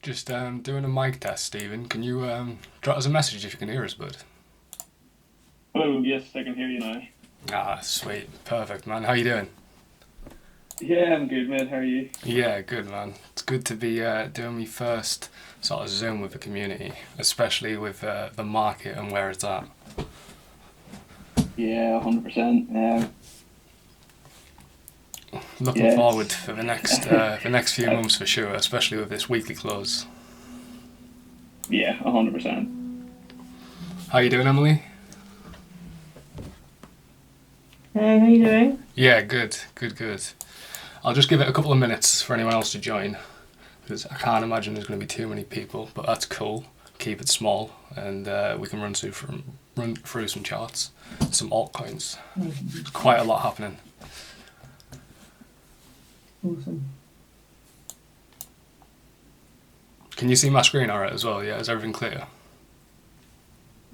Just doing a mic test, Stephen. Can you drop us a message if you can hear us, bud? Hello, yes, I can hear you now. Ah, sweet. Perfect, man. How you doing? Yeah, I'm good, mate. How are you? Yeah, good, man. It's good to be doing my first sort of Zoom with the community, especially with the market and where it's at. Yeah, 100%. Looking Yeah, forward it's for the next few uh, months for sure, especially with this weekly close. yeah, 100%. How you doing, Emily? Hey, how you doing? Yeah, good, good, good. I'll just give it a couple of minutes for anyone else to join, because I can't imagine there's going to be too many people, but that's cool. Keep it small, and we can run through some charts, some altcoins. There's quite a lot happening. Awesome. Can you see my screen alright as well? Yeah, is everything clear?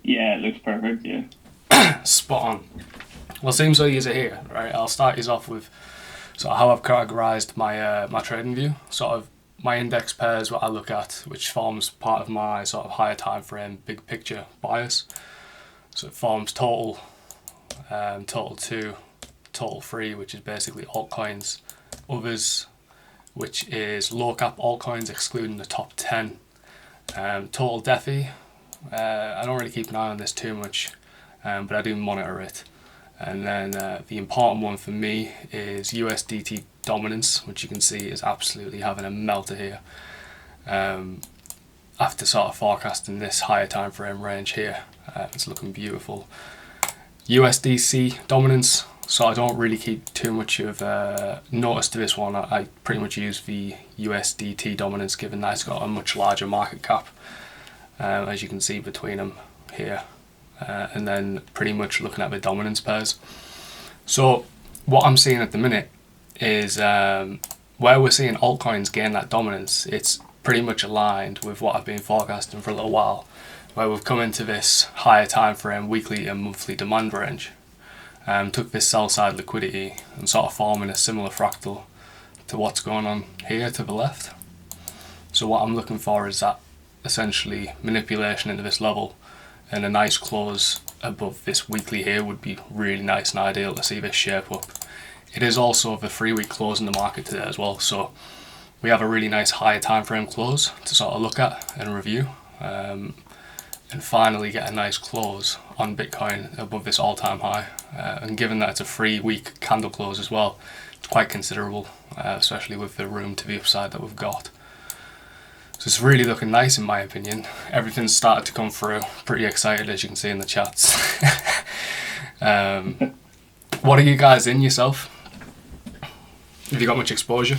Yeah, it looks perfect. Yeah. Spot on. Well, seems like you're here, right? I'll start you off with sort of how I've categorised my trading view. Sort of my index pairs, what I look at, which forms part of my sort of higher time frame, big picture bias. So it forms total 2, total 3, which is basically altcoins. Others, which is low cap altcoins, excluding the top 10. Total defi, I don't really keep an eye on this too much, but I do monitor it. And then the important one for me is USDT dominance, which you can see is absolutely having a melter here. After sort of forecasting this higher time frame range here, it's looking beautiful. USDC dominance, so I don't really keep too much of notice to this one. I pretty much use the USDT dominance, given that it's got a much larger market cap, as you can see between them here. And then pretty much looking at the dominance pairs. So what I'm seeing at the minute is where we're seeing altcoins gain that dominance, it's pretty much aligned with what I've been forecasting for a little while, where we've come into this higher time frame weekly and monthly demand range, took this sell side liquidity and sort of forming a similar fractal to what's going on here to the left. So what I'm looking for is that essentially manipulation into this level, and a nice close above this weekly here would be really nice and ideal to see this shape up. It is also the 3-week close in the market today as well, so we have a really nice higher time frame close to sort of look at and review, and finally get a nice close on Bitcoin above this all-time high. And given that it's a 3-week candle close as well, it's quite considerable, especially with the room to the upside that we've got. So it's really looking nice in my opinion. Everything's started to come through. Pretty excited, as you can see in the chats. What are you guys in yourself? Have you got much exposure?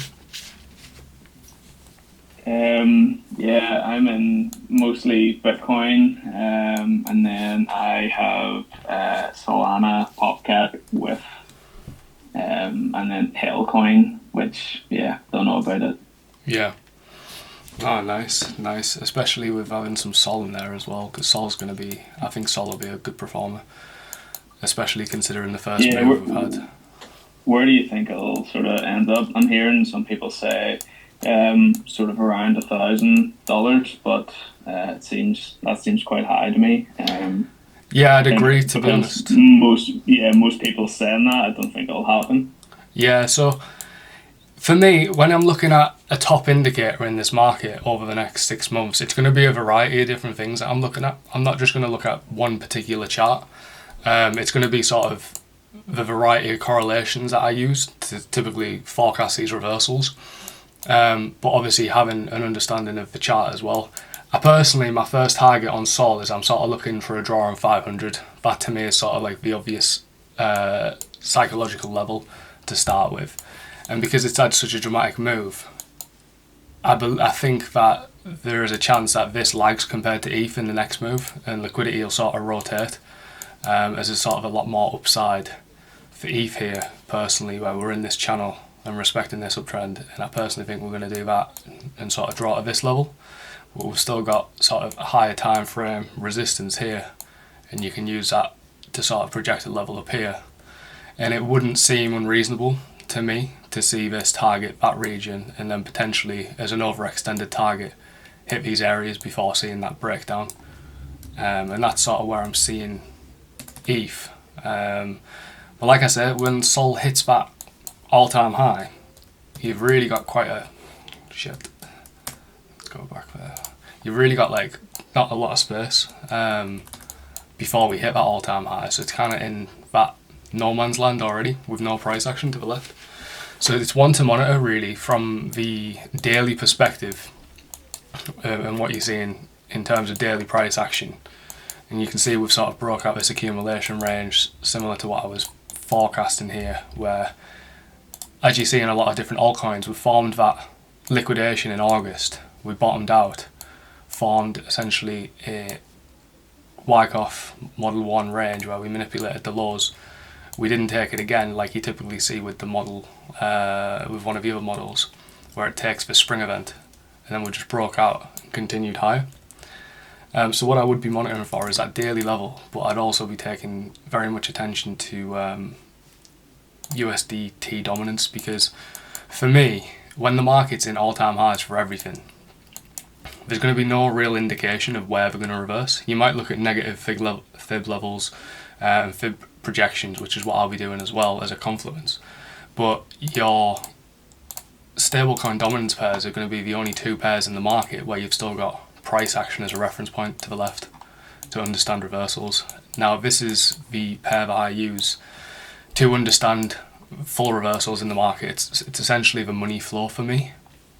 Yeah, I'm in mostly Bitcoin, and then I have Solana, Popcat with, and then Tailcoin, which don't know about it. Yeah. Oh, nice, nice. Especially with having some Sol in there as well, because I think Sol will be a good performer, especially considering the first Yeah, move we've had. where do you think it'll sort of end up? I'm hearing some people say sort of around $1,000, but that seems quite high to me. Yeah, I I'd agree, think to be because honest. most people saying that, I don't think it'll happen. Yeah, so for me, when I'm looking at a top indicator in this market over the next 6 months, it's going to be a variety of different things that I'm looking at. I'm not just going to look at one particular chart. It's going to be sort of the variety of correlations that I use to typically forecast these reversals. But obviously having an understanding of the chart as well. I personally, my first target on Sol is I'm sort of looking for a draw on 500. That to me is sort of like the obvious psychological level to start with. And because it's had such a dramatic move, I think that there is a chance that this lags compared to ETH in the next move, and liquidity will sort of rotate, as there's sort of a lot more upside for ETH here, personally, where we're in this channel and respecting this uptrend, and I personally think we're going to do that and sort of draw at this level. But we've still got sort of a higher time frame resistance here, and you can use that to sort of project a level up here. And it wouldn't seem unreasonable to me to see this target that region and then potentially as an overextended target hit these areas before seeing that breakdown. And that's sort of where I'm seeing ETH. But like I said, when Sol hits that all-time high, you've really got quite a... Shit. Let's go back there. You've really got like not a lot of space before we hit that all-time high. So it's kind of in that no man's land already with no price action to the left. So it's one to monitor really from the daily perspective and what you're seeing in terms of daily price action. And you can see we've sort of broke out this accumulation range similar to what I was forecasting here, where as you see in a lot of different altcoins, we formed that liquidation in August. We bottomed out, formed essentially a Wyckoff Model 1 range where we manipulated the lows. We didn't take it again like you typically see with the model, with one of the other models, where it takes the spring event, and then we just broke out and continued higher. So what I would be monitoring for is that daily level, but I'd also be taking very much attention to USDT dominance, because for me, when the market's in all-time highs for everything, there's going to be no real indication of where they're going to reverse. You might look at negative fib levels and fib projections, which is what I'll be doing as well as a confluence, but your stablecoin dominance pairs are going to be the only two pairs in the market where you've still got price action as a reference point to the left to understand reversals. Now this is the pair that I use to understand full reversals in the market. It's essentially the money flow for me,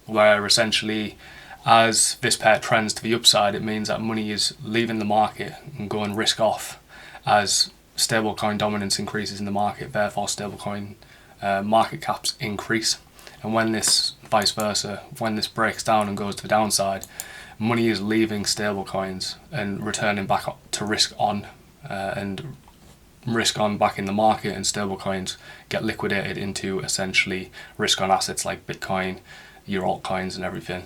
where essentially as this pair trends to the upside, it means that money is leaving the market and going risk off as stablecoin dominance increases in the market, therefore stablecoin market caps increase. And when this vice versa, when this breaks down and goes to the downside, money is leaving stablecoins and returning back to risk on, and risk on back in the market, and stablecoins get liquidated into essentially risk on assets like Bitcoin, your altcoins and everything.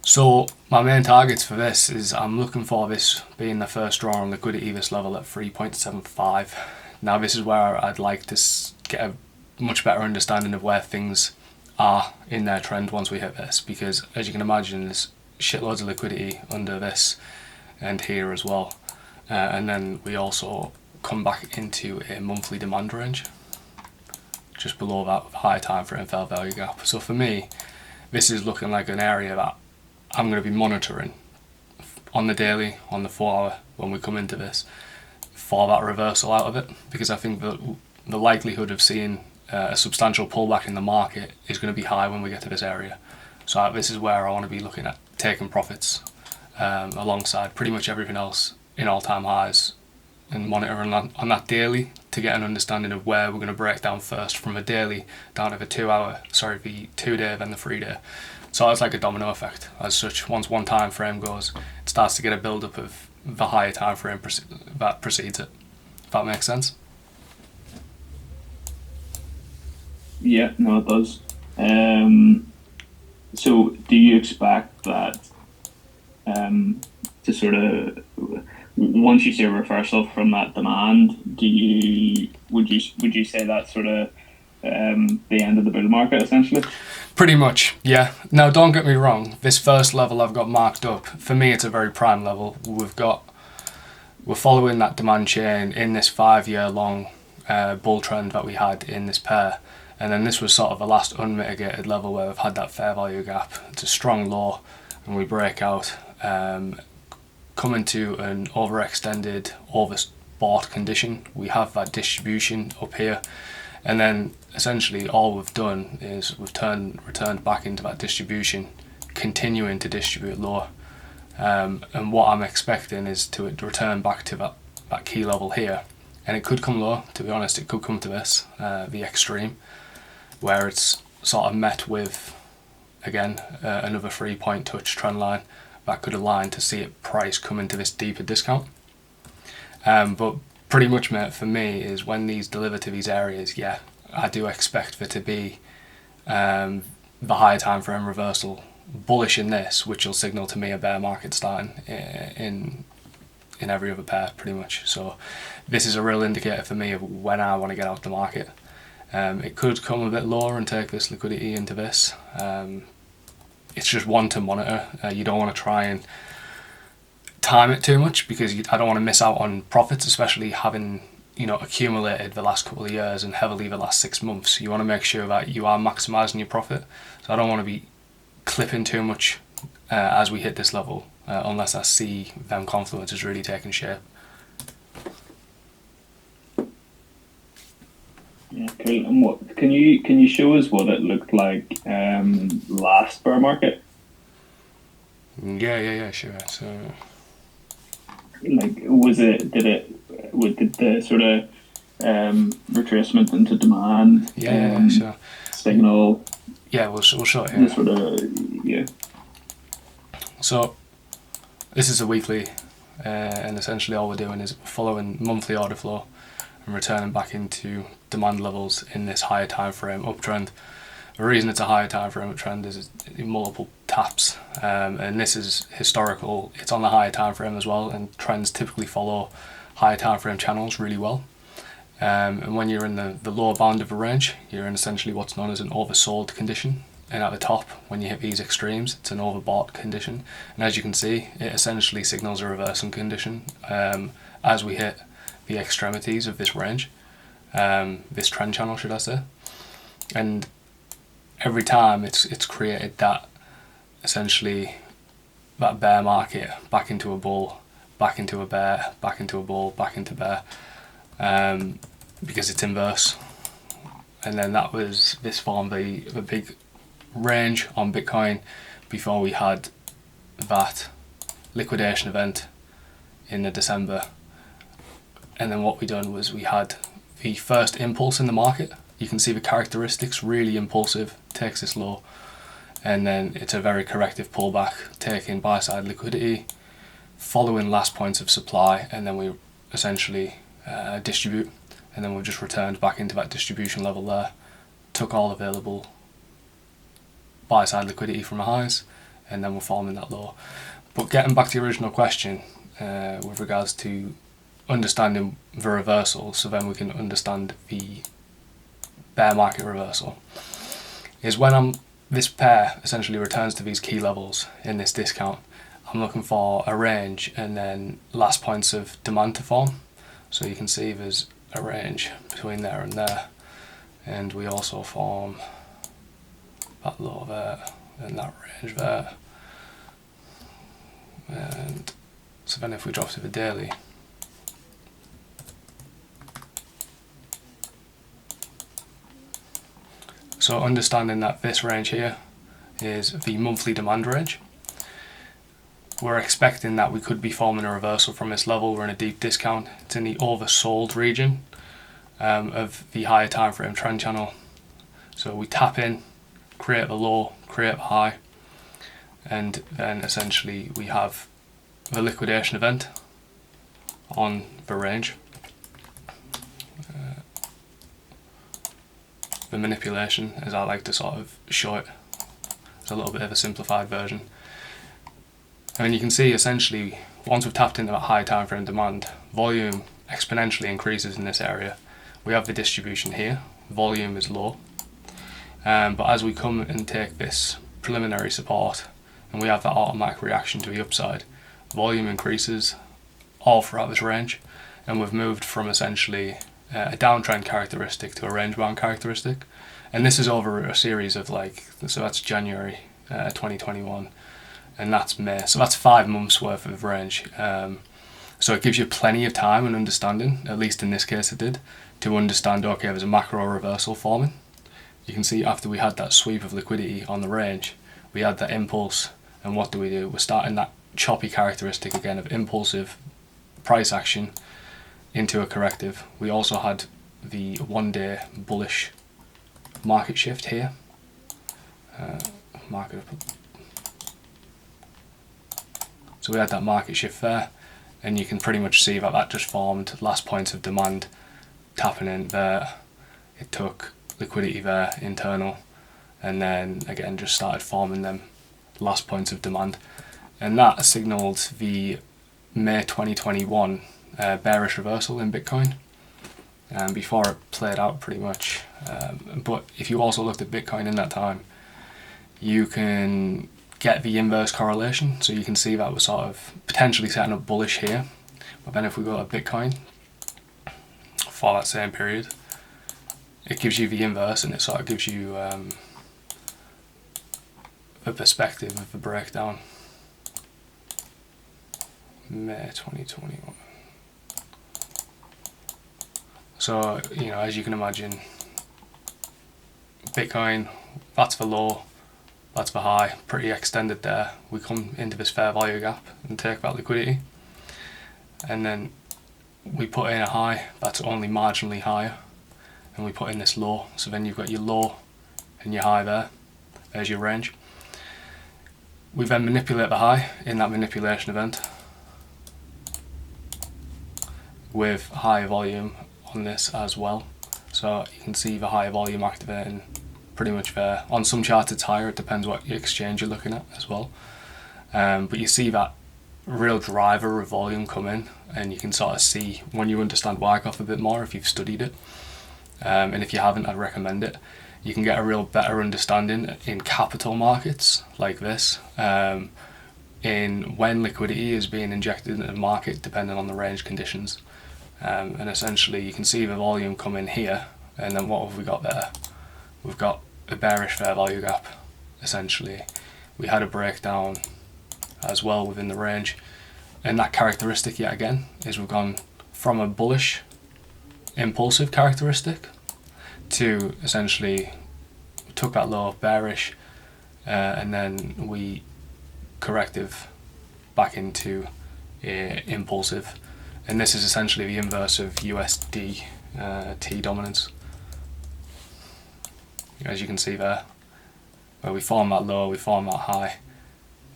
So my main targets for this is I'm looking for this being the first draw on liquidity, this level at 3.75. Now this is where I'd like to get a much better understanding of where things are in their trend once we hit this, because as you can imagine there's shitloads of liquidity under this and here as well, and then we also come back into a monthly demand range just below that with a high time frame fair value gap. So for me this is looking like an area that I'm going to be monitoring on the daily, on the 4 hour when we come into this, for that reversal out of it, because I think that the likelihood of seeing a substantial pullback in the market is going to be high when we get to this area. So this is where I want to be looking at taking profits alongside pretty much everything else in all-time highs, and monitoring on that daily to get an understanding of where we're going to break down first from a daily down to the 2-day, then the 3-day. So it's like a domino effect as such. Once one time frame goes, it starts to get a build up of the higher time frame that precedes it. If that makes sense. Yeah, no, it does. So do you expect that to sort of, once you see a reversal from that demand, would you say that's sort of the end of the bull market essentially? Pretty much, yeah. Now don't get me wrong, this first level I've got marked up, for me it's a very prime level. We're following that demand chain in this 5-year long bull trend that we had in this pair, and then this was sort of the last unmitigated level where we've had that fair value gap. It's a strong low and we break out, coming to an overextended, overbought condition. We have that distribution up here, and then essentially all we've done is we've returned back into that distribution, continuing to distribute lower. And what I'm expecting is to return back to that key level here, and it could come low, to be honest. It could come to this, the extreme, where it's sort of met with, again, another 3-point touch trend line that could align to see it price come into this deeper discount. But pretty much, mate, for me is when these deliver to these areas, yeah, I do expect there to be the higher time frame reversal bullish in this, which will signal to me a bear market starting in every other pair pretty much. So this is a real indicator for me of when I want to get out the market. It could come a bit lower and take this liquidity into this. it's just one to monitor. You don't want to try and time it too much, because I don't want to miss out on profits, especially having accumulated the last couple of years and heavily the last 6 months. You want to make sure that you are maximizing your profit. So I don't want to be clipping too much as we hit this level, unless I see them confluences really taking shape. Yeah, cool. And what can you show us what it looked like last bear market? Yeah, sure. So, like, did the sort of retracement into demand? Sure. Signal. Yeah, we'll show it here. Sort of, yeah. So this is a weekly, and essentially all we're doing is following monthly order flow and returning back into demand levels in this higher time frame uptrend. The reason it's a higher time frame uptrend is multiple taps, and this is historical. It's on the higher time frame as well, and trends typically follow higher time frame channels really well. And when you're in the lower bound of a range, you're in essentially what's known as an oversold condition. And at the top, when you hit these extremes, it's an overbought condition. And as you can see, it essentially signals a reversing condition as we hit the extremities of this range, this trend channel, should I say. And every time it's created that, essentially, that bear market back into a bull, back into a bear, back into a bull, back into bear, because it's inverse. And then this formed the big range on Bitcoin before we had that liquidation event in the December. And then what we done was we had the first impulse in the market. You can see the characteristics, really impulsive, takes this low, and then it's a very corrective pullback, taking buy side liquidity, following last points of supply, and then we essentially distribute, and then we've just returned back into that distribution level there, took all available buy side liquidity from the highs, and then we're forming that low. But getting back to the original question, with regards to understanding the reversal, so then we can understand the bear market reversal, is when this pair essentially returns to these key levels in this discount, I'm looking for a range and then last points of demand to form. So you can see there's a range between there and there, and we also form that low there and that range there. And so then if we drop to the daily, so understanding that this range here is the monthly demand range, we're expecting that we could be forming a reversal from this level. We're in a deep discount. It's in the oversold region of the higher time frame trend channel. So we tap in, create a low, create a high, and then essentially we have the liquidation event on the range. The manipulation, as I like to sort of show it, it's a little bit of a simplified version. And you can see essentially once we've tapped into that high time frame demand, volume exponentially increases in this area. We have the distribution here, volume is low, but as we come and take this preliminary support and we have that automatic reaction to the upside, volume increases all throughout this range, and we've moved from essentially a downtrend characteristic to a range bound characteristic. And this is over a series of so that's January 2021, and that's May, so that's 5 months worth of range. So it gives you plenty of time and understanding, at least in this case it did, to understand, okay, there's a macro reversal forming. You can see after we had that sweep of liquidity on the range, we had that impulse, and what do? We're starting that choppy characteristic again of impulsive price action into a corrective. We also had the 1 day bullish market shift here. So we had that market shift there, and you can pretty much see that just formed last points of demand, tapping in there. It took liquidity there, internal, and then again just started forming them last points of demand, and that signaled the May 2021 bearish reversal in Bitcoin, before it played out pretty much. But if you also looked at Bitcoin in that time, you can get the inverse correlation. So you can see that we're sort of potentially setting up bullish here. But then if we go to Bitcoin for that same period, it gives you the inverse, and it sort of gives you the perspective of the breakdown. May 2021. So, you know, as you can imagine, Bitcoin, that's the low, that's the high, pretty extended there. We come into this fair value gap and take that liquidity. And then we put in a high that's only marginally higher. And we put in this low. So then you've got your low and your high there. There's your range. We then manipulate the high in that manipulation event with high volume on this as well. So you can see the high volume activating pretty much there. On some charts it's higher, it depends what exchange you're looking at as well. But you see that real driver of volume come in, and you can sort of see when you understand Wyckoff a bit more if you've studied it. And if you haven't, I'd recommend it. You can get a real better understanding in capital markets like this, in when liquidity is being injected into the market depending on the range conditions. And essentially you can see the volume come in here, and then what have we got there? We've got a bearish fair value gap, essentially. We had a breakdown as well within the range, and that characteristic yet again is we've gone from a bullish impulsive characteristic to essentially took that low bearish, and then we corrective back into impulsive, and this is essentially the inverse of USDT dominance, as you can see there, where we form that low, we form that high,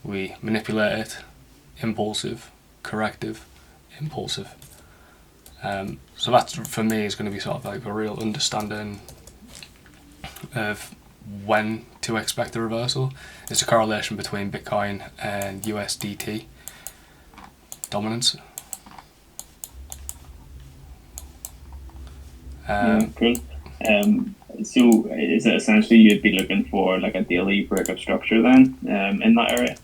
we manipulate it, impulsive, corrective, impulsive. So that for me is going to be sort of like a real understanding of when to expect a reversal. It's a correlation between Bitcoin and USDT dominance. Cool. So is it essentially you'd be looking for like a daily breakup structure then, in that area?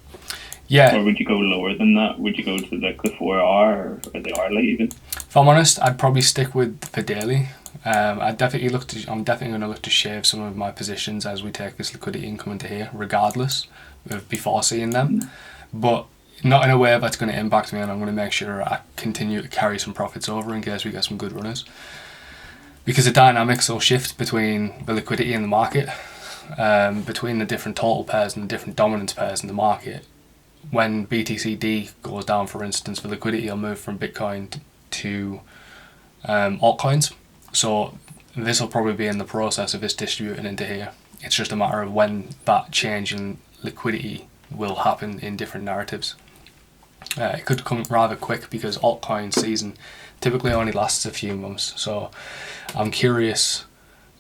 Yeah. Or would you go lower than that? Would you go to like the 4 hour or the hourly even? If I'm honest, I'd probably stick with the daily. I'm definitely going to look to shave some of my positions as we take this liquidity income into here, regardless of before seeing them. But not in a way that's going to impact me, and I'm going to make sure I continue to carry some profits over in case we get some good runners. Because the dynamics will shift between the liquidity in the market, between the different total pairs and the different dominance pairs in the market. When BTC.D goes down, for instance, the liquidity will move from Bitcoin to altcoins. So this will probably be in the process of this distributing into here. It's just a matter of when that change in liquidity will happen in different narratives. It could come rather quick because altcoin season typically only lasts a few months. So I'm curious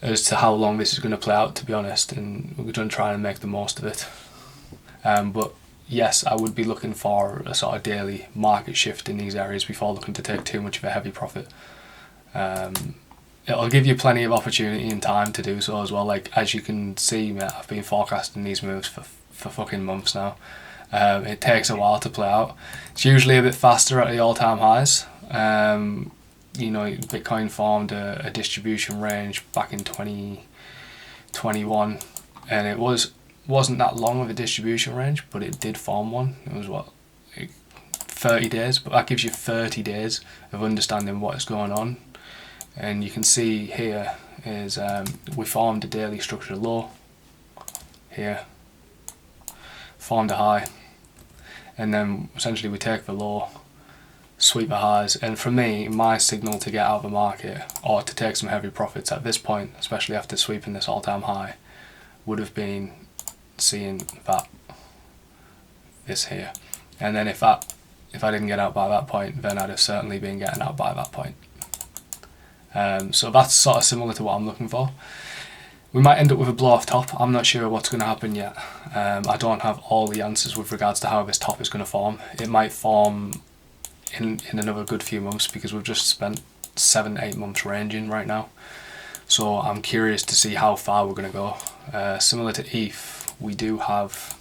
as to how long this is going to play out, to be honest, and we're going to try and make the most of it. But yes, I would be looking for a sort of daily market shift in these areas before looking to take too much of a heavy profit. It'll give you plenty of opportunity and time to do so as well. Like, as you can see, mate, I've been forecasting these moves for fucking months now. It takes a while to play out. It's usually a bit faster at the all-time highs. You know, Bitcoin formed a distribution range back in 2021, and it wasn't that long of a distribution range, but it did form one. It was 30 days, but that gives you 30 days of understanding what is going on. And you can see here is we formed a daily structural low here, formed a high, and then essentially we take the low, sweep the highs, and for me, my signal to get out of the market or to take some heavy profits at this point, especially after sweeping this all-time high, would have been seeing this here. And then if I didn't get out by that point, then I'd have certainly been getting out by that point. So that's sort of similar to what I'm looking for. We might end up with a blow off top. I'm not sure what's going to happen yet. I don't have all the answers with regards to how this top is going to form. It might form in another good few months because we've just spent 7-8 months ranging right now. So I'm curious to see how far we're going to go. Similar to ETH, we do have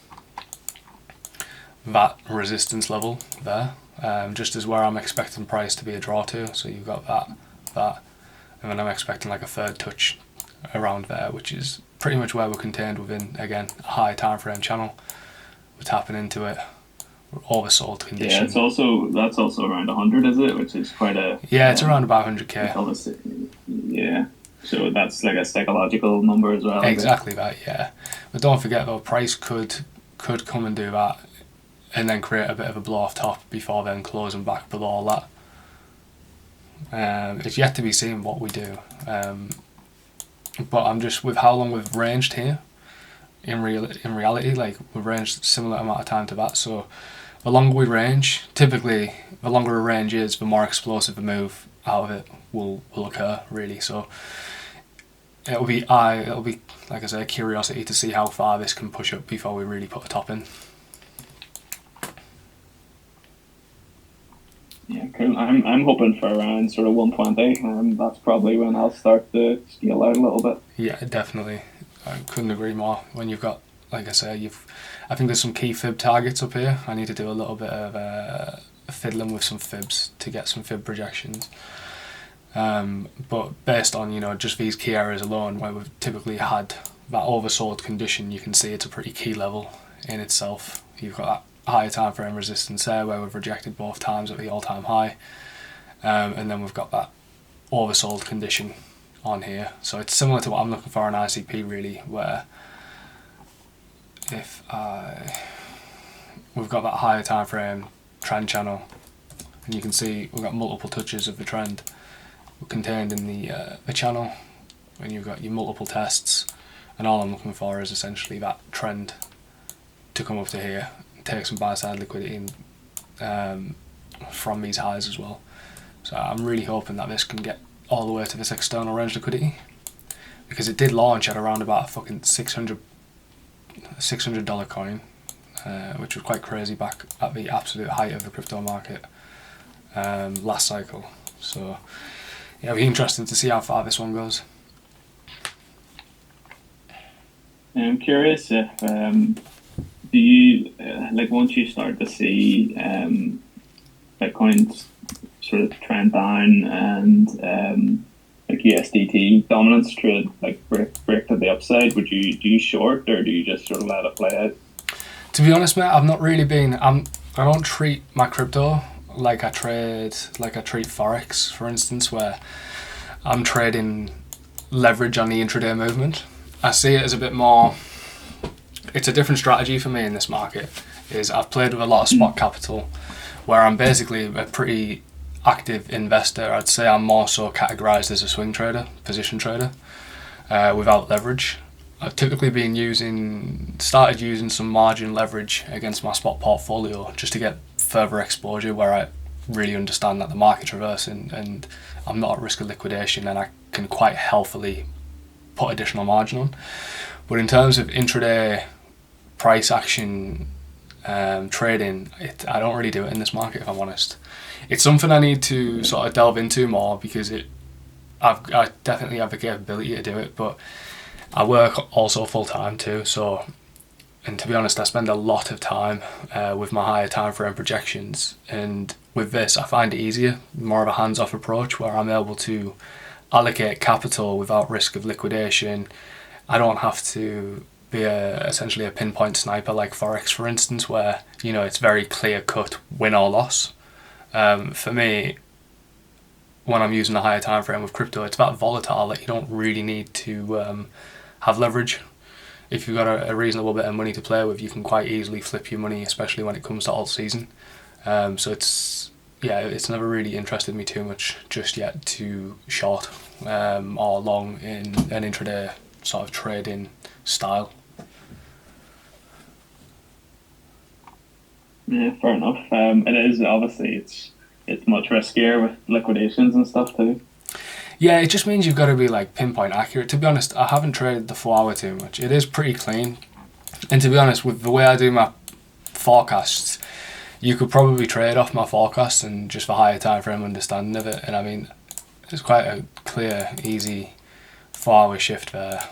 that resistance level there, just as where I'm expecting price to be a draw to. So you've got that, and then I'm expecting like a third touch around there, which is pretty much where we're contained within, again, a high time frame channel. We're tapping into it. We're oversold condition. Yeah, that's also around 100, is it? Which is quite a... Yeah, it's around about 100k. Yeah. So that's like a psychological number as well. Exactly that, yeah. But don't forget though, price could come and do that and then create a bit of a blow off top before then closing back below that. It's yet to be seen what we do. But I'm just, with how long we've ranged here, in reality, like we've ranged a similar amount of time to that. So the longer we range, typically the longer a range is, the more explosive a move out of it will occur, really. So it'll be like I say, a curiosity to see how far this can push up before we really put a top in. Yeah, cool. I'm hoping for around sort of 120. That's probably when I'll start to scale out a little bit. Yeah, definitely. I couldn't agree more. When you've got, like I say, I think there's some key fib targets up here. I need to do a little bit of fiddling with some fibs to get some fib projections. But based on, just these key areas alone, where we've typically had that oversold condition, you can see it's a pretty key level in itself. You've got that higher time frame resistance there, where we've rejected both times at the all-time high, and then we've got that oversold condition on here. So it's similar to what I'm looking for in ICP, really, where we've got that higher time frame trend channel, and you can see we've got multiple touches of the trend contained in the channel, and you've got your multiple tests, and all I'm looking for is essentially that trend to come up to here, take some buy side liquidity from these highs as well. So I'm really hoping that this can get all the way to this external range liquidity, because it did launch at around about a fucking $600 coin, which was quite crazy back at the absolute height of the crypto market last cycle. So yeah, it'll be interesting to see how far this one goes. I'm curious if do you once you start to see Bitcoin's sort of trend down and like USDT dominance trade break to the upside, do you short, or do you just sort of let it play out? To be honest, mate, I've not really been. I don't treat my crypto like I treat Forex, for instance, where I'm trading leverage on the intraday movement. I see it as a bit more. It's a different strategy for me in this market. I've played with a lot of spot capital, where I'm basically a pretty active investor. I'd say I'm more so categorized as a swing trader, position trader, without leverage. I've typically started using some margin leverage against my spot portfolio just to get further exposure, where I really understand that the market's reversing and I'm not at risk of liquidation, and I can quite healthily put additional margin on. But in terms of intraday price action trading, I don't really do it in this market, if I'm honest. It's something I need to sort of delve into more, because I definitely have the capability to do it, but I work also full time too. So, and to be honest, I spend a lot of time with my higher time frame projections, and with this I find it easier, more of a hands-off approach, where I'm able to allocate capital without risk of liquidation. I don't have to be essentially a pinpoint sniper like Forex, for instance, where it's very clear cut win or loss. For me, when I'm using a higher time frame with crypto, it's that volatile that you don't really need to have leverage. If you've got a reasonable bit of money to play with, you can quite easily flip your money, especially when it comes to alt season. So it's never really interested me too much just yet to short or long in an intraday sort of trading style. Yeah, fair enough. It is obviously it's much riskier with liquidations and stuff too. Yeah, it just means you've got to be like pinpoint accurate. To be honest, I haven't traded the 4 hour too much. It is pretty clean, and to be honest, with the way I do my forecasts, you could probably trade off my forecasts and just the higher time frame understanding of it. And I mean, it's quite a clear, easy 4 hour shift there,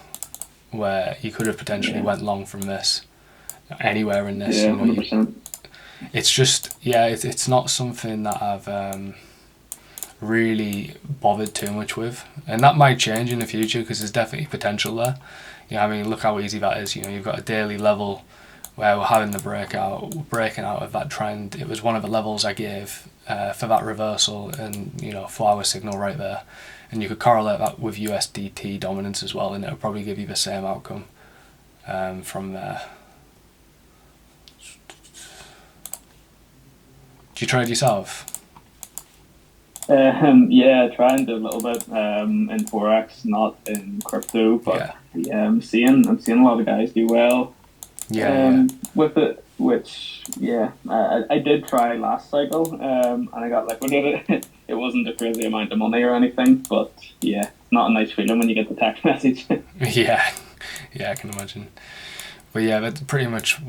where you could have potentially went long from this anywhere in this. Yeah, 100%. it's just, yeah, it's not something that I've really bothered too much with, and that might change in the future because there's definitely potential there. You know, I mean, look how easy that is. You know, you've got a daily level where we're having the breaking out of that trend. It was one of the levels I gave for that reversal, and 4-hour signal right there, and you could correlate that with USDT dominance as well, and it'll probably give you the same outcome from there. Do you trade yourself? Yeah, try and do a little bit in forex, not in crypto, but yeah, I'm seeing a lot of guys do well. With it, which I did try last cycle, and I got liquidated. It wasn't a crazy amount of money or anything, but yeah, it's not a nice feeling when you get the text message. yeah, I can imagine. But yeah, that's pretty much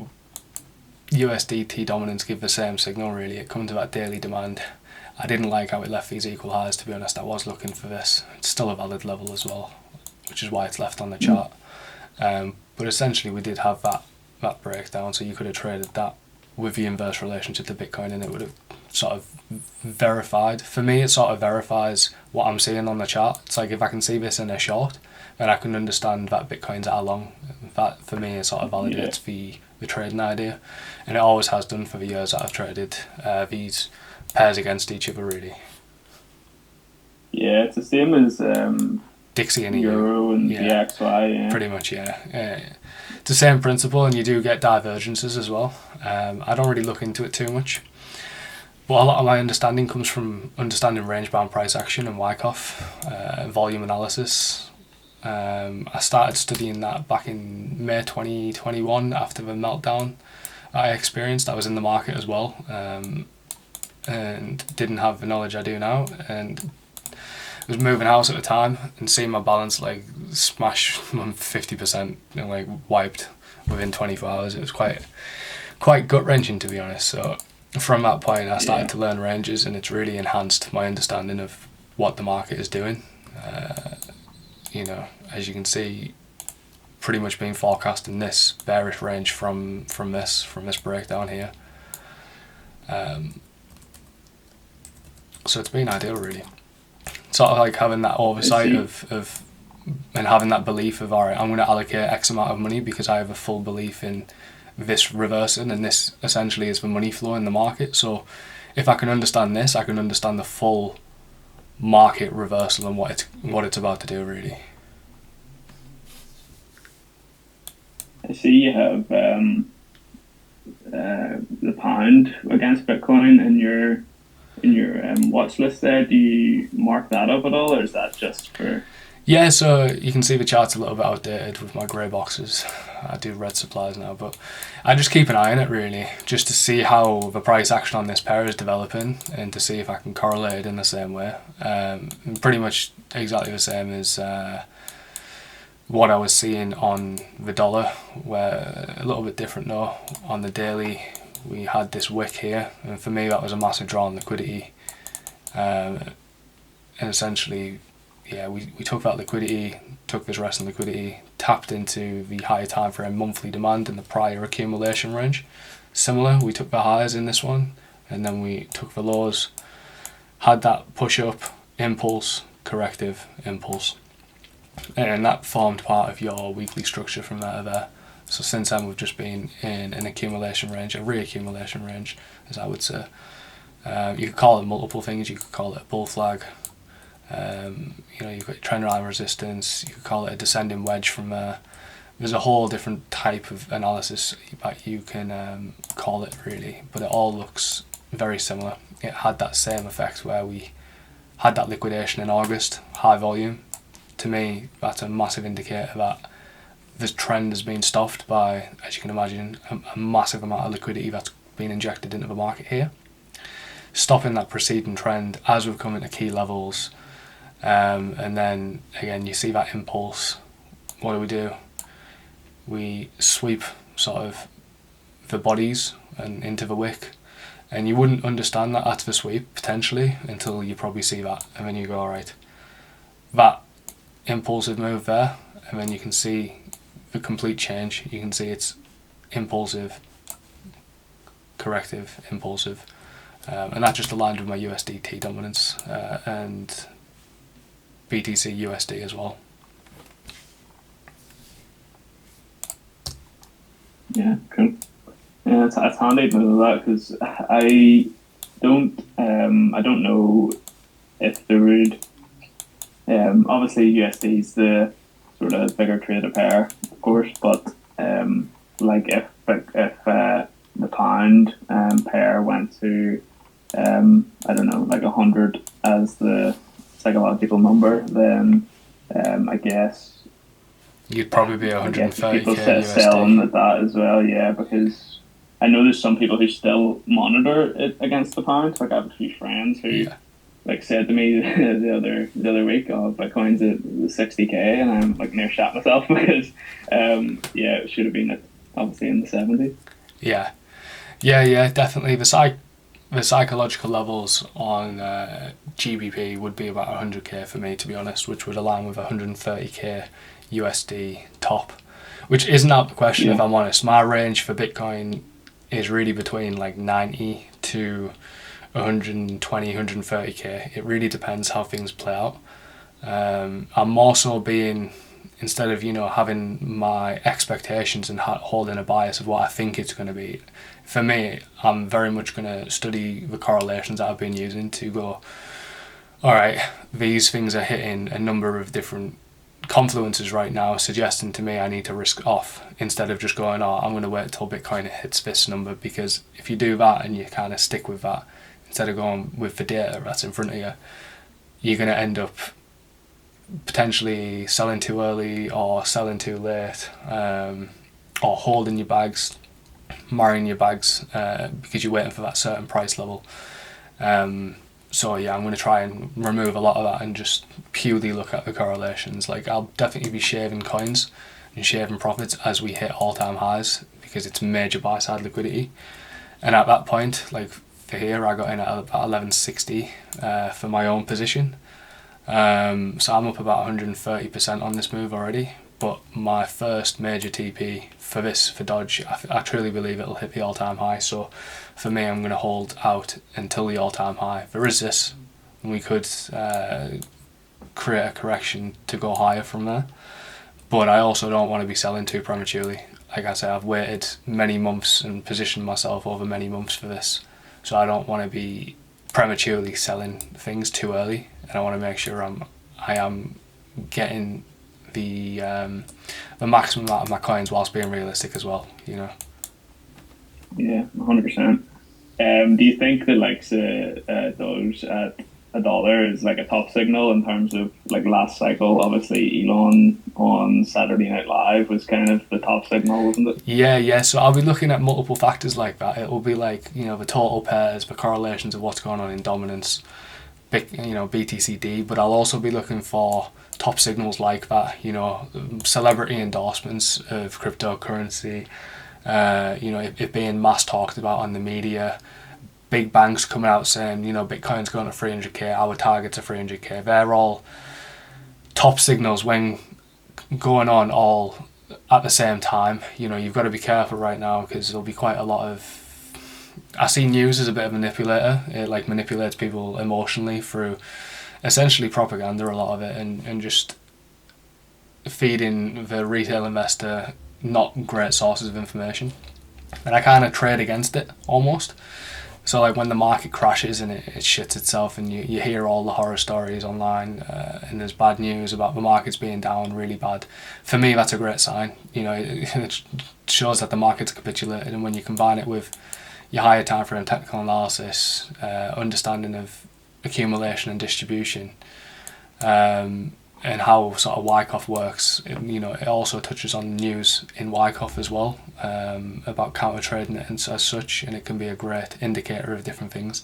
USDT dominance give the same signal really. It comes to that daily demand. I didn't like how it left these equal highs, to be honest. I was looking for this. It's still a valid level as well, which is why it's left on the chart. But essentially we did have that breakdown, so you could have traded that with the inverse relationship to Bitcoin, and it would have sort of verified. For me, it sort of verifies what I'm seeing on the chart. It's like if I can see this in a short, then I can understand that Bitcoin's at a long. That for me, it sort of validates the trading idea, and it always has done for the years that I've traded these pairs against each other really. Yeah, it's the same as Dixie and Euro and DXY. Yeah. Pretty much, yeah. It's the same principle, and you do get divergences as well. I don't really look into it too much, but a lot of my understanding comes from understanding range-bound price action and Wyckoff volume analysis. I started studying that back in May 2021 after the meltdown I experienced. I was in the market as well, and didn't have the knowledge I do now, and I was moving house at the time and seeing my balance smash 50% and wiped within 24 hours. It was quite gut wrenching, to be honest. So from that point I started to learn ranges, and it's really enhanced my understanding of what the market is doing. As you can see, pretty much been forecasting this bearish range from this breakdown here. So it's been ideal really. Sort of like having that oversight of and having that belief of, alright, I'm going to allocate X amount of money because I have a full belief in this reversing, and this essentially is the money flow in the market. So if I can understand this, I can understand the full market reversal and what it's about to do really. I see you have the pound against Bitcoin in your watch list there. Do you mark that up at all, or is that just for? Yeah, so you can see the chart's a little bit outdated with my grey boxes. I do red supplies now, but I just keep an eye on it really, just to see how the price action on this pair is developing, and to see if I can correlate it in the same way. Pretty much exactly the same as what I was seeing on the dollar, where a little bit different though. On the daily, we had this wick here, and for me that was a massive draw on liquidity, and essentially we took that liquidity, took this rest in liquidity, tapped into the higher time frame monthly demand in the prior accumulation range. Similar, we took the highs in this one, and then we took the lows, had that push up impulse, corrective impulse, and that formed part of your weekly structure from there. So since then we've just been in an accumulation range, a reaccumulation range, as I would say. You could call it multiple things. You could call it a bull flag. You've got trend line resistance. You could call it a descending wedge from there. There's a whole different type of analysis that you can call it really, but it all looks very similar. It had that same effect where we had that liquidation in August, high volume. To me, that's a massive indicator that this trend has been stopped by, as you can imagine, a massive amount of liquidity that's been injected into the market here, stopping that preceding trend as we've come into key levels. And then again you see that impulse. What do? We sweep sort of the bodies and into the wick, and you wouldn't understand that that's the sweep potentially until you probably see that, and then you go, alright, that impulsive move there, and then you can see the complete change. You can see it's impulsive, corrective, impulsive. And that just aligned with my USDT dominance and BTC USD as well. Yeah, cool. Yeah, it's handy to know that, because I don't know if there would. Obviously, USD is the sort of bigger traded pair, of course, but like if the pound pair went to I don't know, like 100 as the psychological number, then I guess you'd probably be 130k people USD. selling at that as well, yeah, because I know there's some people who still monitor it against the pound. Like I have a few friends who like said to me the other week, "Oh, Bitcoin's at 60k," and I'm like near shat myself because it should have been obviously in the 70s. Yeah, definitely. The psychological levels on GBP would be about 100k for me, to be honest, which would align with 130k USD top, which isn't out the question, if I'm honest. My range for Bitcoin is really between like 90 to 120, 130k. It really depends how things play out. I'm more so being, instead of having my expectations and holding a bias of what I think it's going to be, for me, I'm very much going to study the correlations that I've been using to go, alright, these things are hitting a number of different confluences right now, suggesting to me I need to risk off, instead of just going, I'm going to wait till Bitcoin hits this number. Because if you do that and you kind of stick with that, instead of going with the data that's in front of you, you're going to end up potentially selling too early or selling too late, or holding your bags, marrying your bags because you're waiting for that certain price level. So yeah, I'm going to try and remove a lot of that and just purely look at the correlations. Like I'll definitely be shaving coins and shaving profits as we hit all-time highs, because it's major buy-side liquidity. And at that point, like for here, I got in at about 1160 for my own position. So I'm up about 130% on this move already. But my first major TP for Dodge, I truly believe it'll hit the all-time high. So for me, I'm going to hold out until the all-time high. There is this, and we could create a correction to go higher from there. But I also don't want to be selling too prematurely. Like I say, I've waited many months and positioned myself over many months for this. So I don't want to be prematurely selling things too early, and I want to make sure I am getting the maximum out of my coins whilst being realistic as well, Yeah, 100%. Do you think that like Doge at $1 is like a top signal in terms of like last cycle? Obviously Elon on Saturday Night Live was kind of the top signal, wasn't it? Yeah. So I'll be looking at multiple factors like that. It will be like, the total pairs, the correlations of what's going on in dominance, BTC.D, but I'll also be looking for top signals like that, celebrity endorsements of cryptocurrency, it being mass talked about on the media, big banks coming out saying, Bitcoin's going to 300k, our target's are 300k. They're all top signals when going on all at the same time. You've got to be careful right now, because there'll be quite a lot of, I see news as a bit of a manipulator. It like manipulates people emotionally through essentially propaganda, a lot of it, and just feeding the retail investor not great sources of information. And I kind of trade against it almost. So like when the market crashes and it shits itself, and you hear all the horror stories online, and there's bad news about the markets being down really bad, for me that's a great sign. It shows that the market's capitulated, and when you combine it with your higher time frame technical analysis, understanding of accumulation and distribution, and how sort of Wyckoff works, it also touches on news in Wyckoff as well, about counter trading it and as such, and it can be a great indicator of different things.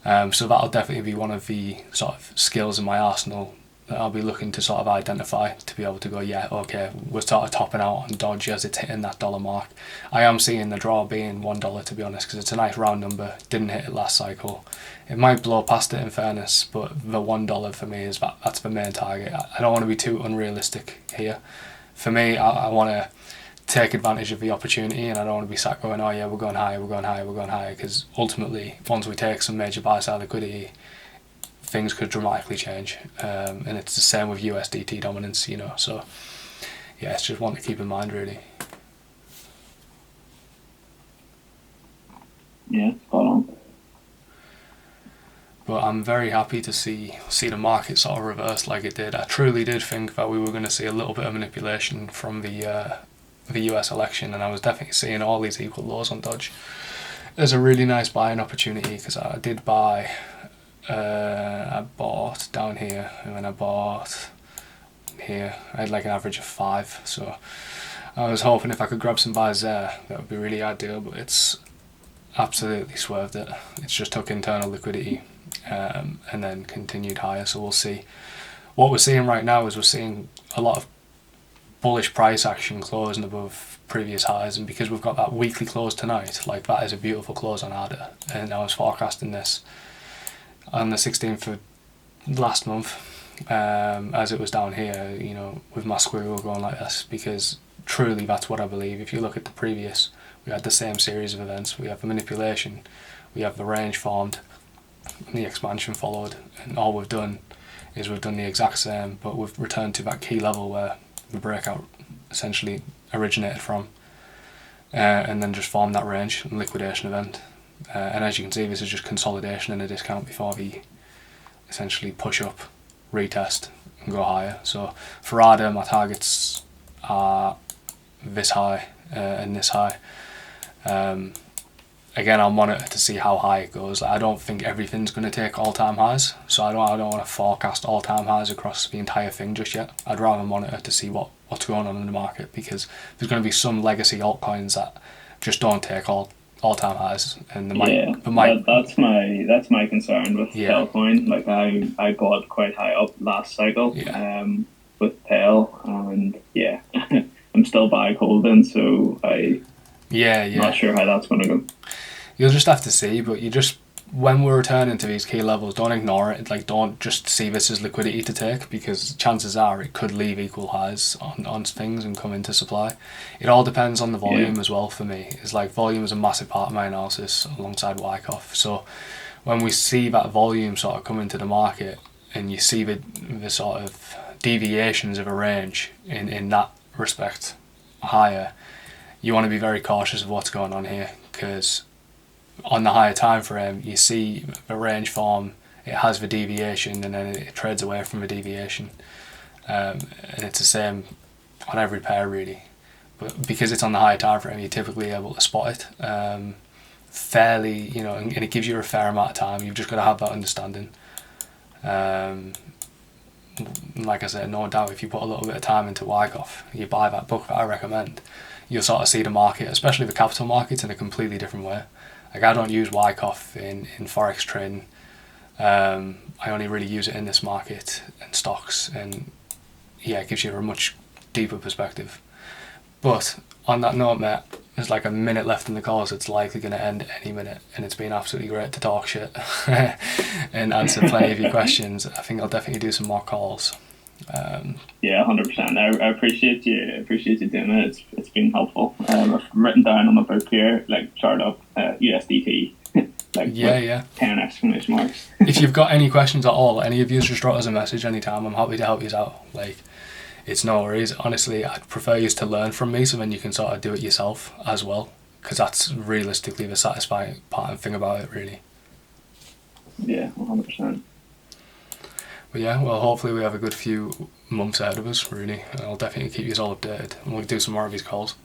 So that'll definitely be one of the sort of skills in my arsenal that I'll be looking to sort of identify, to be able to go, yeah, okay, we're sort of topping out on Dodge as it's hitting that dollar mark. I am seeing the draw being $1, to be honest, because it's a nice round number. Didn't hit it last cycle. It might blow past it in fairness, but the $1 for me that's the main target. I don't want to be too unrealistic here. For me, I want to take advantage of the opportunity, and I don't want to be sat going, oh yeah, we're going higher, because ultimately, once we take some major buy-side liquidity, things could dramatically change, and it's the same with USDT dominance, so yeah, it's just one to keep in mind, really. Yeah, spot on. But I'm very happy to see the market sort of reverse like it did. I truly did think that we were going to see a little bit of manipulation from the US election, and I was definitely seeing all these equal lows on Dodge as a really nice buying opportunity, because I did buy, I bought down here, and then I bought here. I had like an average of 5, so I was hoping if I could grab some buys there, that would be really ideal, but it's absolutely swerved it. It's just took internal liquidity and then continued higher, so we'll see. What we're seeing right now is we're seeing a lot of bullish price action closing above previous highs, and because we've got that weekly close tonight, like that is a beautiful close on ADA, and I was forecasting this on the 16th of last month, as it was down here, with my squiggle going like this, because truly that's what I believe. If you look at the previous, we had the same series of events. We have the manipulation, we have the range formed, and the expansion followed, and all we've done is we've done the exact same, but we've returned to that key level where the breakout essentially originated from, and then just formed that range and liquidation event. And as you can see, this is just consolidation and a discount before the essentially push up, retest, and go higher. So for ADA, my targets are this high and this high. Again, I'll monitor to see how high it goes. I don't think everything's going to take all-time highs, so I don't want to forecast all-time highs across the entire thing just yet. I'd rather monitor to see what's going on in the market, because there's going to be some legacy altcoins that just don't take all-time highs, and that's my concern with altcoin. Like I bought quite high up last cycle, with Pale, and I'm still buying holding, so not sure how that's going to go. You'll just have to see, but when we're returning to these key levels, don't ignore it. Like, don't just see this as liquidity to take, because chances are it could leave equal highs on things and come into supply. It all depends on the volume as well for me. It's like volume is a massive part of my analysis alongside Wyckoff. So when we see that volume sort of come into the market, and you see the sort of deviations of a range in that respect higher, you want to be very cautious of what's going on here, because on the higher time frame you see the range form, it has the deviation, and then it trades away from the deviation, and it's the same on every pair really, but because it's on the higher time frame, you're typically able to spot it fairly, and it gives you a fair amount of time. You've just got to have that understanding. Like I said, no doubt if you put a little bit of time into Wyckoff, you buy that book that I recommend, you'll sort of see the market, especially the capital markets, in a completely different way. Like, I don't use Wyckoff in forex trading. I only really use it in this market and stocks, and it gives you a much deeper perspective. But on that note, mate, there's like a minute left in the call, so it's likely going to end any minute, and it's been absolutely great to talk shit and answer plenty of your questions. I think I'll definitely do some more calls. 100%. I appreciate you doing it. It's been helpful. I've written down on my book here, like, chart up USDT, like 10 exclamation marks. If you've got any questions at all, any of you, just drop us a message anytime. I'm happy to help you out. Like, it's no worries. Honestly, I'd prefer you to learn from me, so then you can sort of do it yourself as well, because that's realistically the satisfying part and thing about it, really. 100%. But well, hopefully we have a good few months ahead of us, really. I'll definitely keep you all updated, and we'll do some more of these calls.